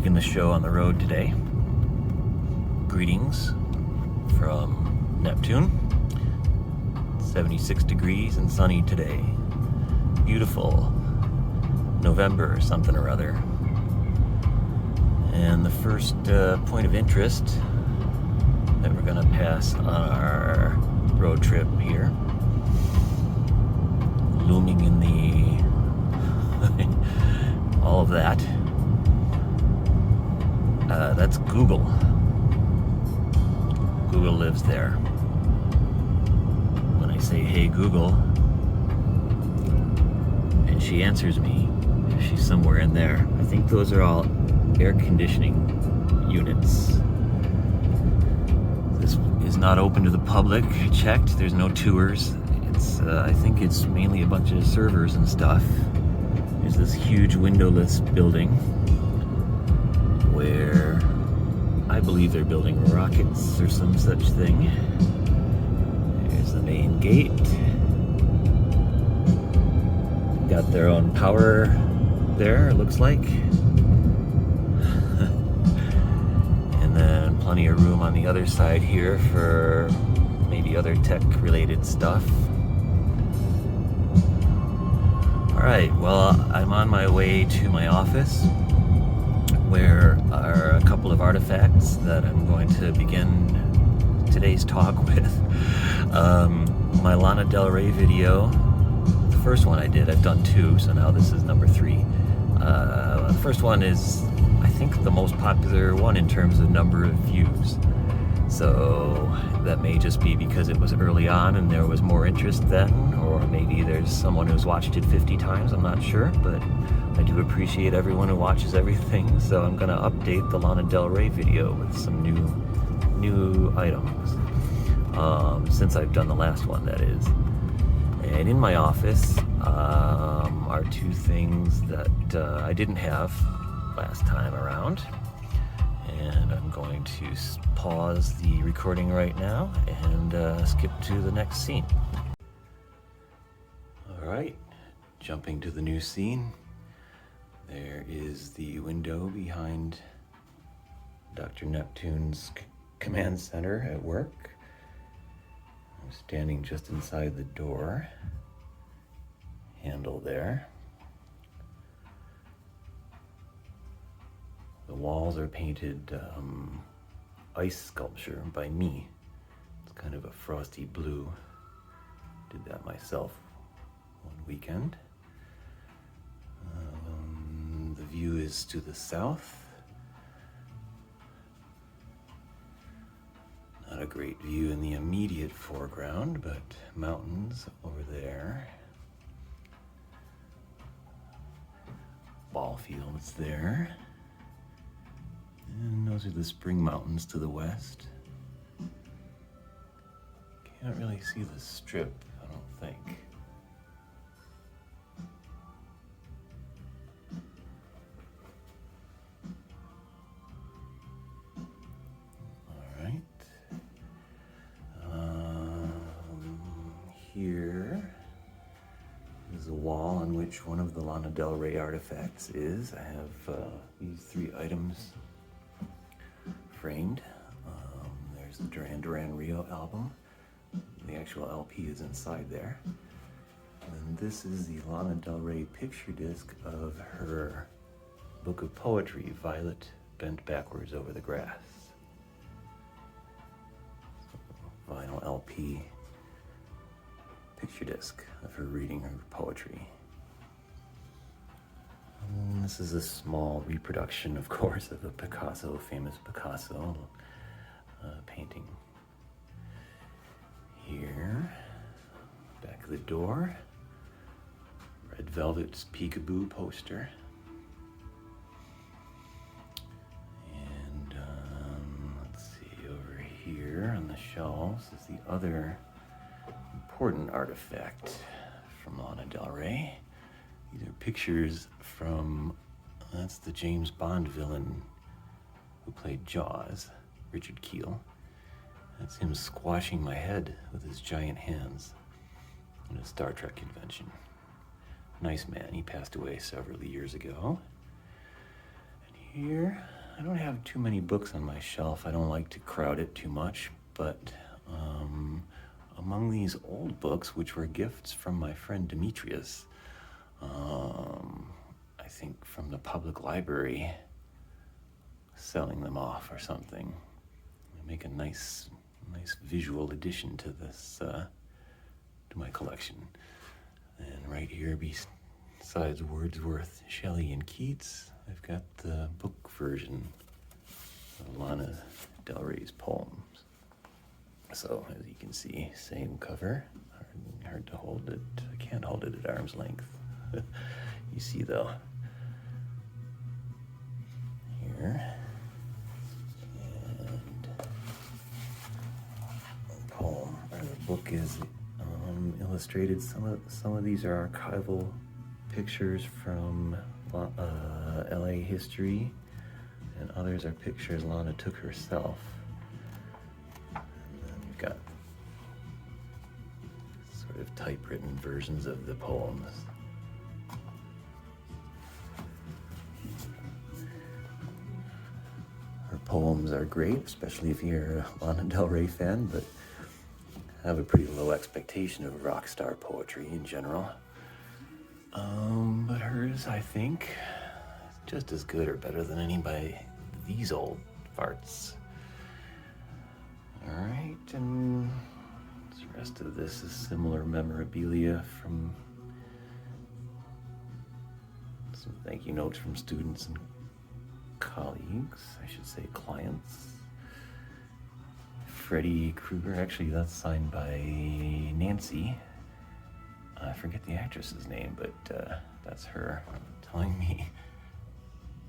taking the show on the road today. Greetings from Neptune. 76 degrees and sunny today. Beautiful November or something or other. And the first point of interest that we're gonna pass on our road trip here, looming in the all of that, that's Google. Google lives there. When I say, "Hey Google," and she answers me, she's somewhere in there. I think those are all air conditioning units. This is not open to the public. I checked. There's no tours. It's I think it's mainly a bunch of servers and stuff. There's this huge windowless building where I believe they're building rockets or some such thing. There's the main gate. Got their own power there, it looks like. And then plenty of room on the other side here for maybe other tech-related stuff. All right, well, I'm on my way to my office, where are a couple of artifacts that I'm going to begin today's talk with. My Lana Del Rey video, the first one I did, I've done two, so now this is number 3. The first one is, I think, the most popular one in terms of number of views. So that may just be because it was early on and there was more interest then, or maybe there's someone who's watched it 50 times, I'm not sure, but I do appreciate everyone who watches everything, so I'm gonna update the Lana Del Rey video with some new items, since I've done the last one, that is. And in my office are two things that I didn't have last time around. And I'm going to pause the recording right now and skip to the next scene. All right, jumping to the new scene. There is the window behind Dr. Neptune's command center at work. I'm standing just inside the door handle there. The walls are painted ice sculpture by me. It's kind of a frosty blue. Did that myself one weekend. The view is to the south. Not a great view in the immediate foreground, but mountains over there. Ball fields there. And those are the Spring Mountains to the west. Can't really see the strip, I don't think. All right. Here is a wall on which one of the Lana Del Rey artifacts is. I have these 3 items framed. There's the Duran Duran Rio album. The actual LP is inside there. And this is the Lana Del Rey picture disc of her book of poetry, Violet Bent Backwards Over the Grass. Vinyl LP picture disc of her reading her poetry. And this is a small reproduction, of course, of a Picasso, famous Picasso painting. Here, back of the door, Red Velvet's Peekaboo poster. And let's see, over here on the shelves is the other important artifact from Lana Del Rey. These are pictures from, that's the James Bond villain who played Jaws, Richard Kiel. That's him squashing my head with his giant hands at a Star Trek convention. Nice man, he passed away several years ago. And Here, I don't have too many books on my shelf. I don't like to crowd it too much, but among these old books, which were gifts from my friend Demetrius, I think from the public library, selling them off or something. Make a nice visual addition to this, to my collection. And right here, besides Wordsworth, Shelley, and Keats, I've got the book version of Lana Del Rey's poems. So, as you can see, same cover. Hard to hold it. I can't hold it at arm's length. You see, though. Here. And the poem, or the book is illustrated. Some of these are archival pictures from LA history, and others are pictures Lana took herself. And then we've got sort of typewritten versions of the poems. Her poems are great, especially if you're a Lana Del Rey fan, but I have a pretty low expectation of rock star poetry in general. But hers, I think, is just as good or better than any by these old farts. All right, and the rest of this is similar memorabilia from some thank you notes from students and colleagues, I should say clients. Freddy Krueger, actually that's signed by Nancy. I forget the actress's name, but that's her telling me,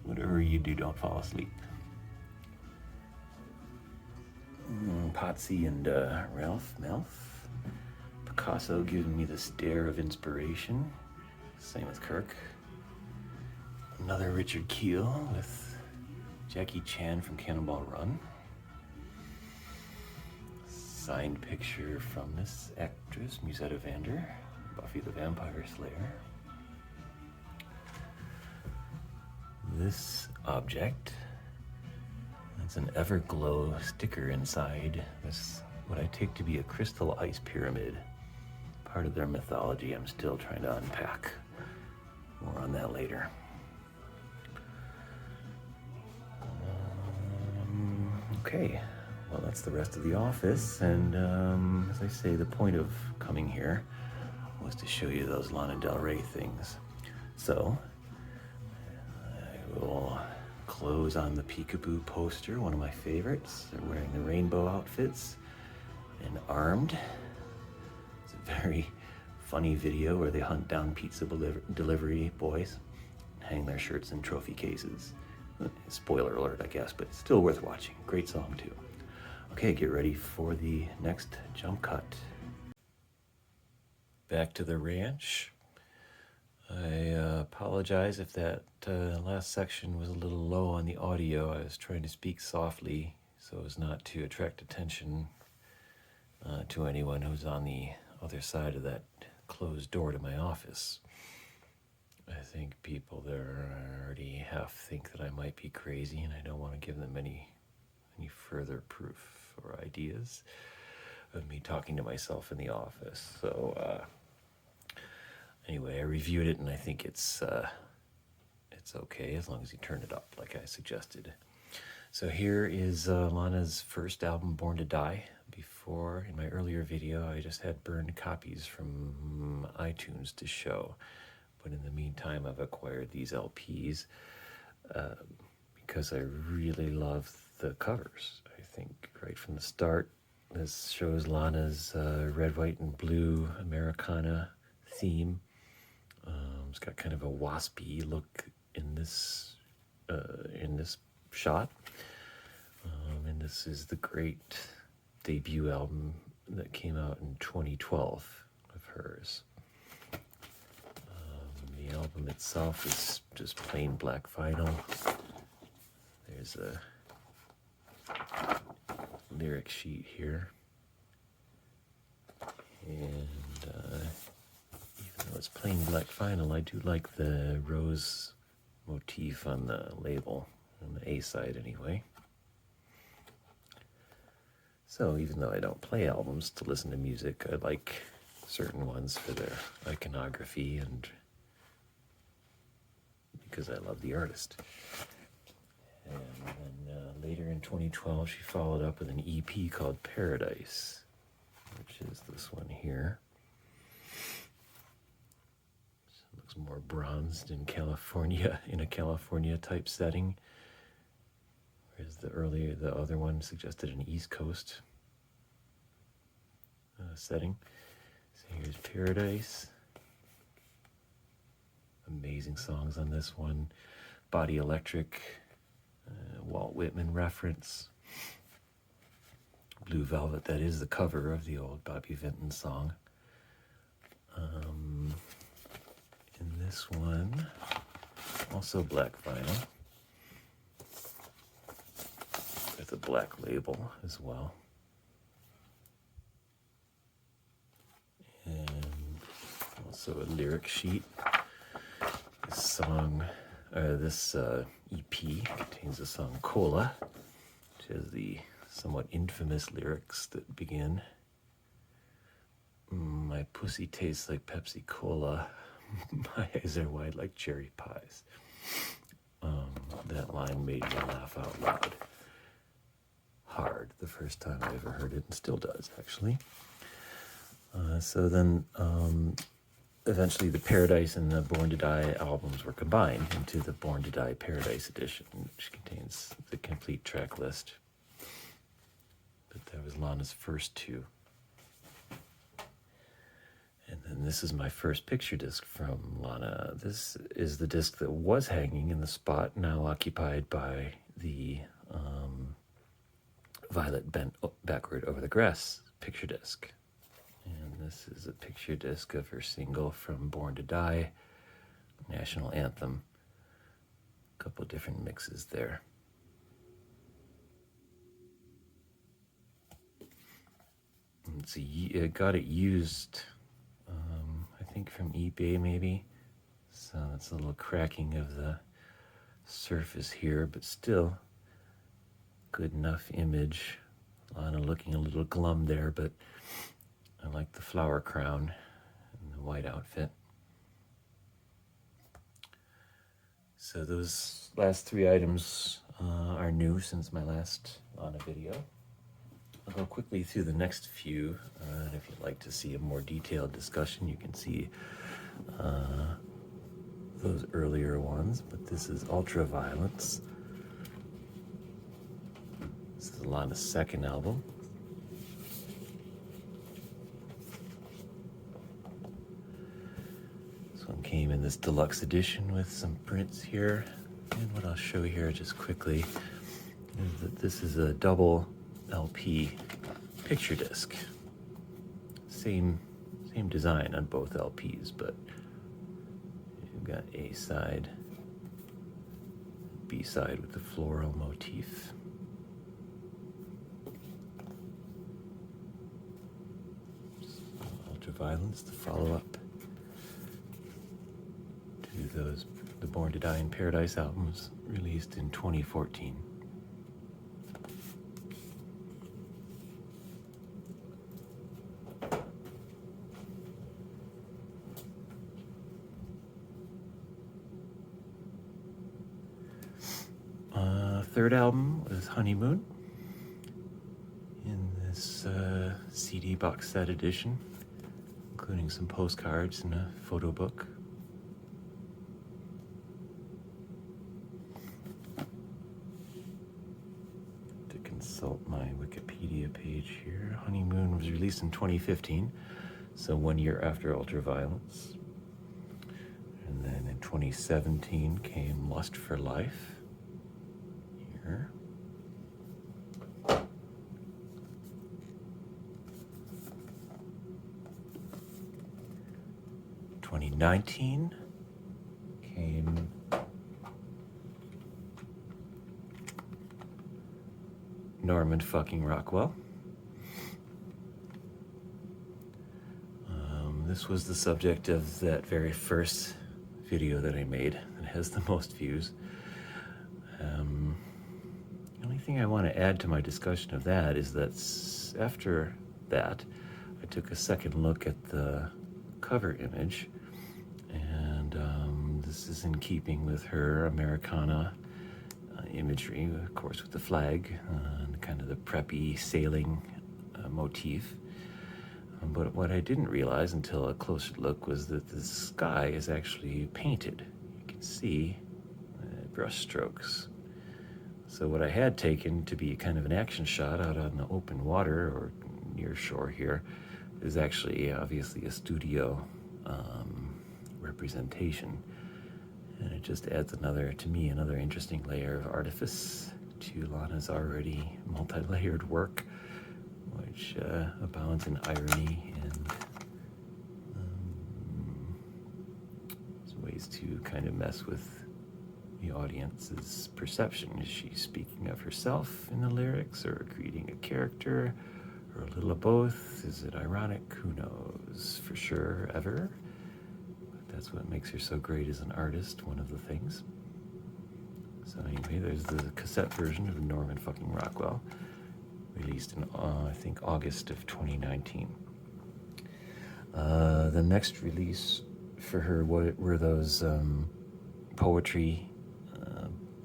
whatever you do, don't fall asleep. Potsy and Ralph Melf. Picasso giving me the stare of inspiration. Same with Kirk. Another Richard Keel with Jackie Chan from Cannonball Run. Signed picture from this actress, Musetta Vander, Buffy the Vampire Slayer. This object, it's an Everglow sticker inside. This, what I take to be a crystal ice pyramid. Part of their mythology I'm still trying to unpack. More on that later. Okay, well that's the rest of the office, and as I say, the point of coming here was to show you those Lana Del Rey things. So, I will close on the Peekaboo poster, one of my favorites. They're wearing the rainbow outfits and armed. It's a very funny video where they hunt down pizza delivery boys, hang their shirts in trophy cases. Spoiler alert, I guess, but still worth watching. Great song, too. Okay, get ready for the next jump cut. Back to the ranch. I apologize if that last section was a little low on the audio. I was trying to speak softly so as not to attract attention to anyone who's on the other side of that closed door to my office. I think people there already half think that I might be crazy, and I don't want to give them any further proof or ideas of me talking to myself in the office. So anyway, I reviewed it, and I think it's okay as long as you turn it up like I suggested. So here is Lana's first album, Born to Die. Before, in my earlier video, I just had burned copies from iTunes to show. But in the meantime, I've acquired these LPs because I really love the covers. I think right from the start, this shows Lana's red, white, and blue Americana theme. It's got kind of a waspy look in this shot. And this is the great debut album that came out in 2012 of hers. The album itself is just plain black vinyl. There's a lyric sheet here. And even though it's plain black vinyl, I do like the rose motif on the label. on the A side anyway. So even though I don't play albums to listen to music, I like certain ones for their iconography and because I love the artist. And then later in 2012, she followed up with an EP called Paradise, which is this one here. So it looks more bronzed in California, in a California type setting. Whereas the other one suggested an East Coast setting. So here's Paradise. Amazing songs on this one. Body Electric, Walt Whitman reference. Blue Velvet, that is the cover of the old Bobby Vinton song. In this one, also black vinyl. With a black label as well. And also a lyric sheet. This EP contains the song Cola, which has the somewhat infamous lyrics that begin, "My pussy tastes like Pepsi Cola, my eyes are wide like cherry pies." That line made me laugh out loud hard the first time I ever heard it, and still does, actually. So then eventually the Paradise and the Born to Die albums were combined into the Born to Die Paradise edition, which contains the complete track list. But that was Lana's first two. And then this is my first picture disc from Lana. This is the disc that was hanging in the spot now occupied by the Violet Bent Backward Over the Grass picture disc. And this is a picture disc of her single from Born to Die, National Anthem. A couple different mixes there. I got it used, I think from eBay maybe. So it's a little cracking of the surface here, but still good enough image. Lana looking a little glum there, but I like the flower crown and the white outfit. So those last three items are new since my last Lana video. I'll go quickly through the next few, and if you'd like to see a more detailed discussion, you can see those earlier ones. But this is Ultraviolence. This is Lana's second album. This one came in this deluxe edition with some prints here. And what I'll show here just quickly is that this is a double LP picture disc. Same design on both LPs, but you've got A side, B side with the floral motif. Ultraviolence, the follow-up to the Born to Die in Paradise albums released in 2014. Third album was Honeymoon in this CD box set edition, including some postcards and a photo book. To consult my Wikipedia page here, Honeymoon was released in 2015, so 1 year after Ultraviolence. And then in 2017 came Lust for Life. Here. 2019 came Norman fucking Rockwell. This was the subject of that very first video that I made that has the most views. The only thing I want to add to my discussion of that is that after that, I took a second look at the cover image, and this is in keeping with her Americana imagery, of course, with the flag and kind of the preppy sailing motif. But what I didn't realize until a closer look was that the sky is actually painted. You can see brush strokes. So what I had taken to be kind of an action shot out on the open water or near shore here is actually obviously a studio representation. And it just adds another interesting layer of artifice to Lana's already multi-layered work, which abounds in irony and ways to kind of mess with the audience's perception. Is she speaking of herself in the lyrics, or creating a character, or a little of both? Is it ironic? Who knows for sure ever? But that's what makes her so great as an artist, one of the things. So anyway, there's the cassette version of Norman fucking Rockwell, released in, I think, August of 2019. The next release for her were those poetry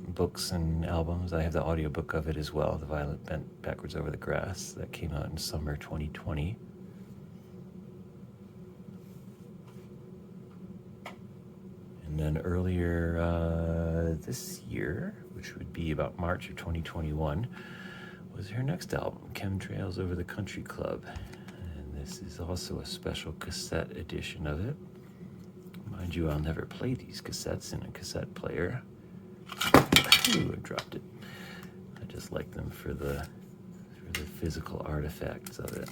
books and albums. I have the audiobook of it as well, The Violet Bent Backwards Over the Grass, that came out in summer 2020. And then earlier this year, which would be about March of 2021, was her next album, Chemtrails Over the Country Club. And this is also a special cassette edition of it. Mind you, I'll never play these cassettes in a cassette player. Ooh, I dropped it. I just like them for the physical artifacts of it.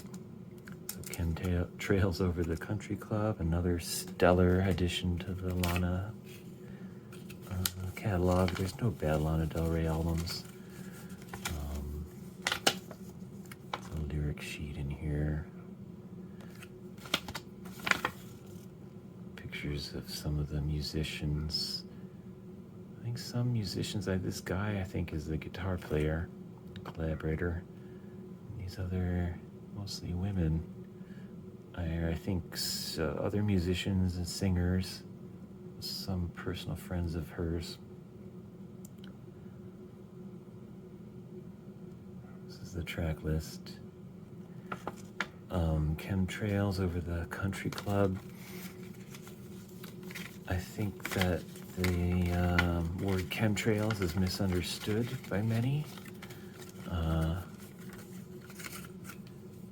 So Chemtrails Over the Country Club, another stellar addition to the Lana catalog. There's no bad Lana Del Rey albums. A lyric sheet in here. Pictures of some of the musicians. I think some musicians, this guy I think is the guitar player, collaborator. And these other, mostly women, I think other musicians and singers, some personal friends of hers. This is the track list. Chemtrails Over the Country Club. I think that the word chemtrails is misunderstood by many.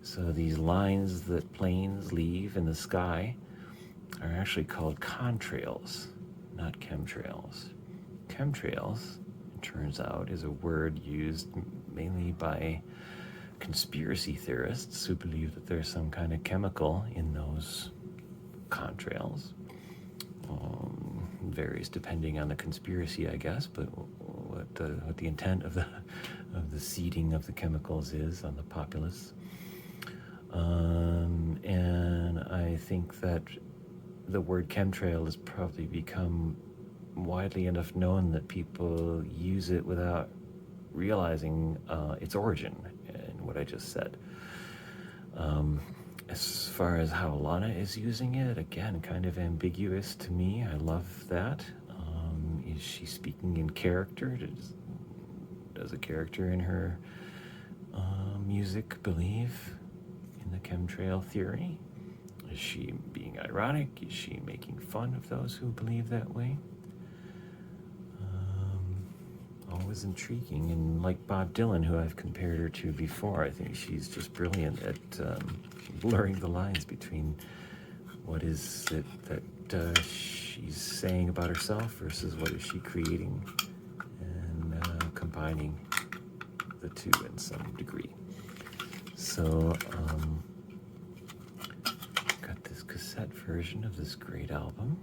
So these lines that planes leave in the sky are actually called contrails, not chemtrails. Chemtrails, it turns out, is a word used mainly by conspiracy theorists who believe that there's some kind of chemical in those contrails. Varies depending on the conspiracy, I guess, but what the intent of the seeding of the chemicals is on the populace. And I think that the word chemtrail has probably become widely enough known that people use it without realizing its origin and what I just said. As far as how Lana is using it, again, kind of ambiguous to me. I love that. Is she speaking in character? Does a character in her music believe in the chemtrail theory? Is she being ironic? Is she making fun of those who believe that way? Always intriguing. And like Bob Dylan, who I've compared her to before, I think she's just brilliant at blurring the lines between what is it that she's saying about herself versus what is she creating, and combining the two in some degree. So, got this cassette version of this great album,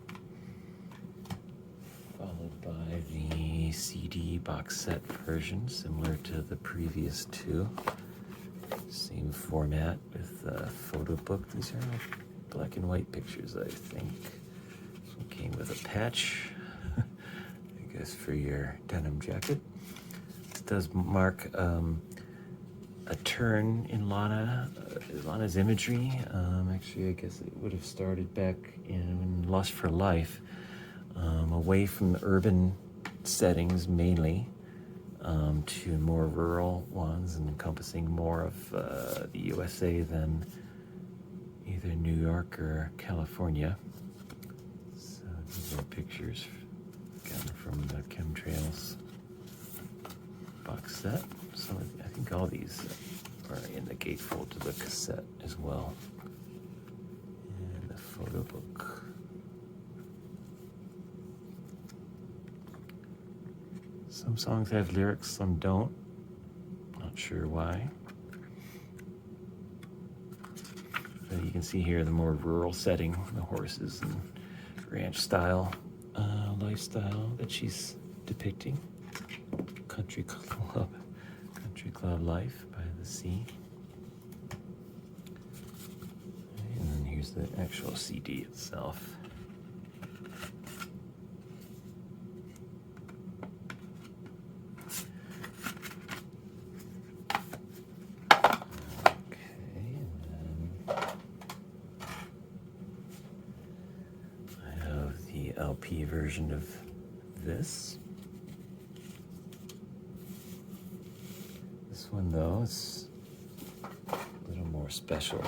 followed by the CD box set version, similar to the previous two. Same format with a photo book. These are black and white pictures, I think. This one came with a patch. I guess for your denim jacket. This does mark a turn in Lana's imagery. Actually, I guess it would have started back in Lust for Life, away from the urban settings mainly, to more rural ones and encompassing more of the USA than either New York or California. So these are pictures again from the Chemtrails box set. So I think all these are in the gatefold to the cassette as well. And the photo book. Some songs have lyrics, some don't. Not sure why. But you can see here the more rural setting, the horses and ranch style lifestyle that she's depicting. Country club life by the sea. And then here's the actual CD itself. LP version of this. This one, though, is a little more special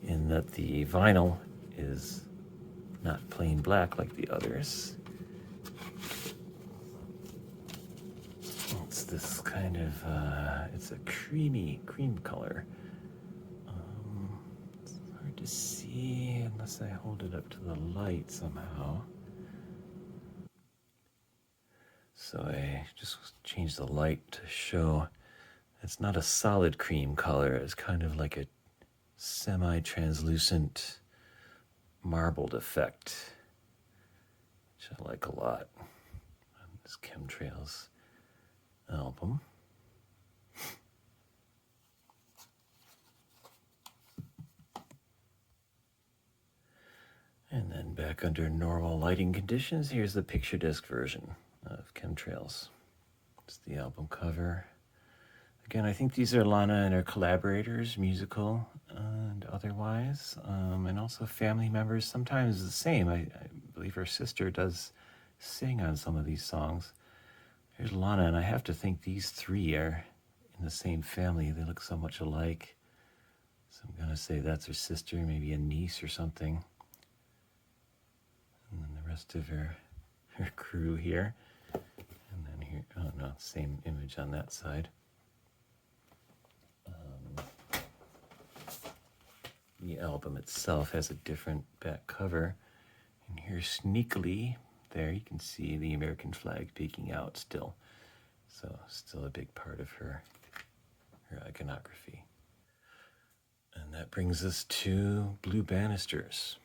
in that the vinyl is not plain black like the others. It's this kind of, it's a cream color. It's hard to see unless I hold it up to the light somehow. So I just changed the light to show it's not a solid cream color. It's kind of like a semi-translucent marbled effect, which I like a lot on this Chemtrails album. And then back under normal lighting conditions, here's the picture disc version of Chemtrails. It's the album cover. Again, I think these are Lana and her collaborators, musical and otherwise, and also family members, sometimes the same. I believe her sister does sing on some of these songs. Here's Lana, and I have to think these three are in the same family. They look so much alike. So I'm going to say that's her sister, maybe a niece or something. And then the rest of her crew here. And then here, oh no, same image on that side. The album itself has a different back cover. And here sneakily, there you can see the American flag peeking out still. So still a big part of her iconography. And that brings us to Blue Bannisters.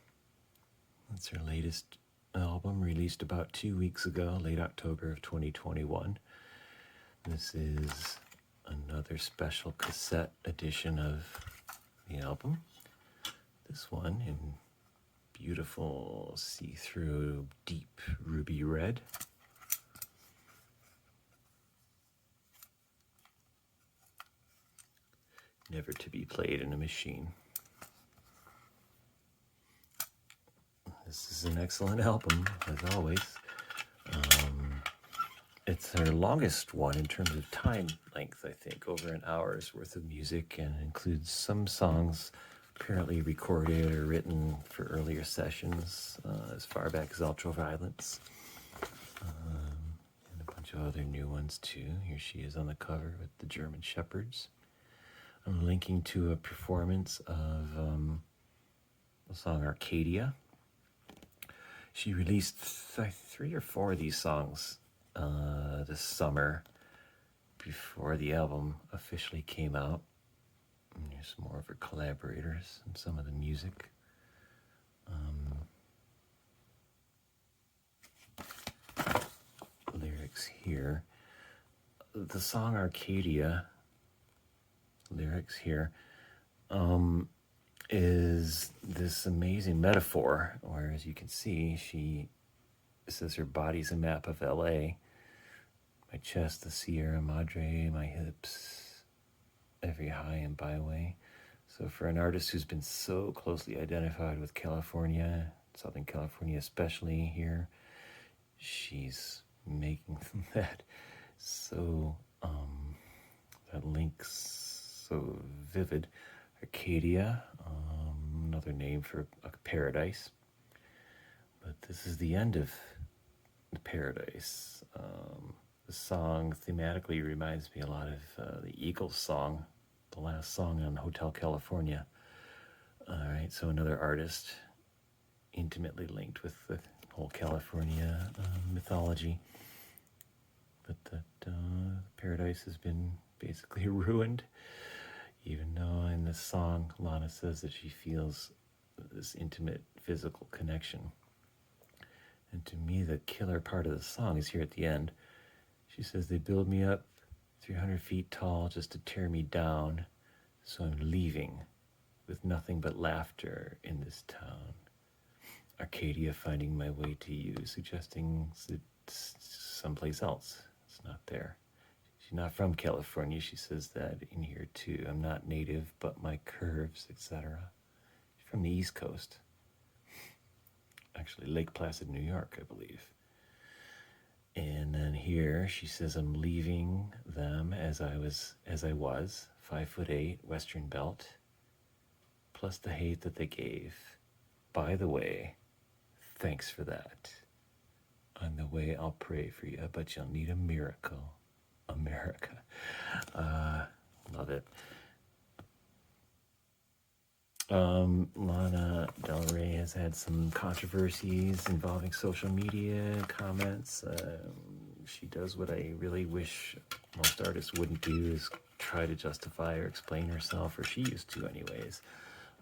That's her latest album, released about 2 weeks ago, late October of 2021. This is another special cassette edition of the album. This one in beautiful see-through deep ruby red. Never to be played in a machine. This is an excellent album, as always. It's her longest one in terms of time length, I think, over an hour's worth of music, and includes some songs apparently recorded or written for earlier sessions, as far back as Ultraviolence, and a bunch of other new ones too. Here she is on the cover with the German Shepherds. I'm linking to a performance of the song Arcadia. She released 3 or 4 of these songs this summer before the album officially came out. And here's more of her collaborators and some of the music. Lyrics here. The song Arcadia, lyrics here, is this amazing metaphor where, as you can see, she It says her body's a map of LA. My chest, the Sierra Madre, my hips, every high and byway. So for an artist who's been so closely identified with California, Southern California especially here, she's making that so, that link's so vivid. Arcadia, another name for a paradise. But this is the end of the paradise. The song thematically reminds me a lot of the Eagles song, the last song on Hotel California. All right, so another artist intimately linked with the whole California mythology. But that paradise has been basically ruined, even though in this song, Lana says that she feels this intimate physical connection. And to me, the killer part of the song is here at the end. She says, they build me up 300 feet tall just to tear me down, so I'm leaving with nothing but laughter in this town. Arcadia finding my way to you, suggesting it's someplace else. It's not there. She's not from California. She says that in here too. I'm not native, but my curves, etc. She's from the East Coast. Actually, Lake Placid, New York, I believe. And then here she says, I'm leaving them as I was, 5'8", Western Belt, plus the hate that they gave. By the way, thanks for that. On the way, I'll pray for you, but you'll need a miracle. America. Love it. Lana Del Rey has had some controversies involving social media comments. She does what I really wish most artists wouldn't do, is try to justify or explain herself, or she used to anyways,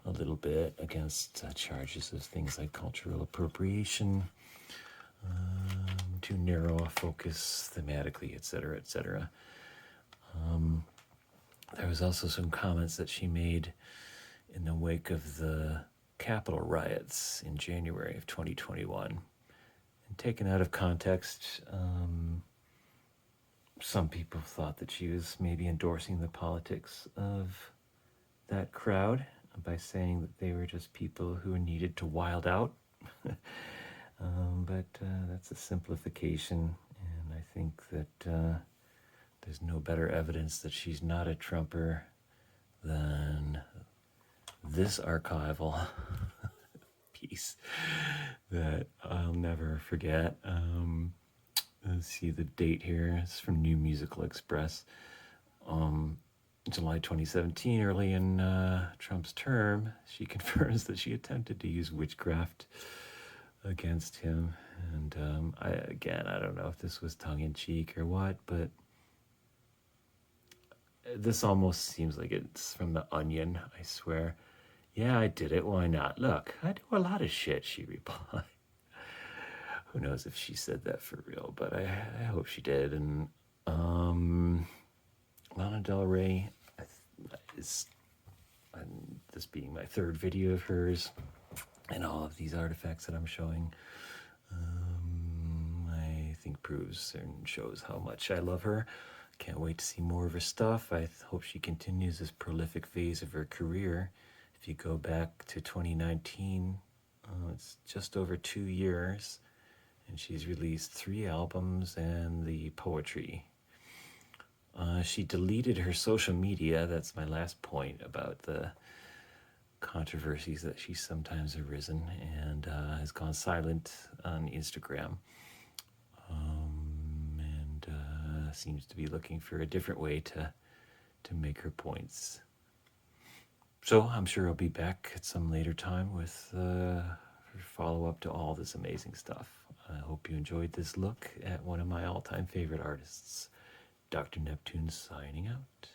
a little bit, against charges of things like cultural appropriation, too narrow a focus thematically, etc., etc. There was also some comments that she made in the wake of the Capitol riots in January of 2021. And taken out of context, some people thought that she was maybe endorsing the politics of that crowd by saying that they were just people who needed to wild out. But that's a simplification, and I think that there's no better evidence that she's not a Trumper than this archival piece that I'll never forget. Let's see the date here. It's from New Musical Express. July 2017, early in Trump's term, she confirms that she attempted to use witchcraft against him. And I don't know if this was tongue-in-cheek or what, but this almost seems like it's from The Onion, I swear. Yeah, I did it. Why not? Look, I do a lot of shit, she replied. Who knows if she said that for real, but I hope she did. And Lana Del Rey is, this being my third video of hers, and all of these artifacts that I'm showing, I think proves and shows how much I love her. Can't wait to see more of her stuff. I hope she continues this prolific phase of her career. If you go back to 2019, it's just over 2 years, and she's released 3 albums and the poetry. She deleted her social media. That's my last point about the controversies that she's sometimes arisen, and has gone silent on Instagram, and seems to be looking for a different way to make her points. So I'm sure I'll be back at some later time with follow-up to all this amazing stuff. I hope you enjoyed this look at one of my all-time favorite artists. Dr. Neptune signing out.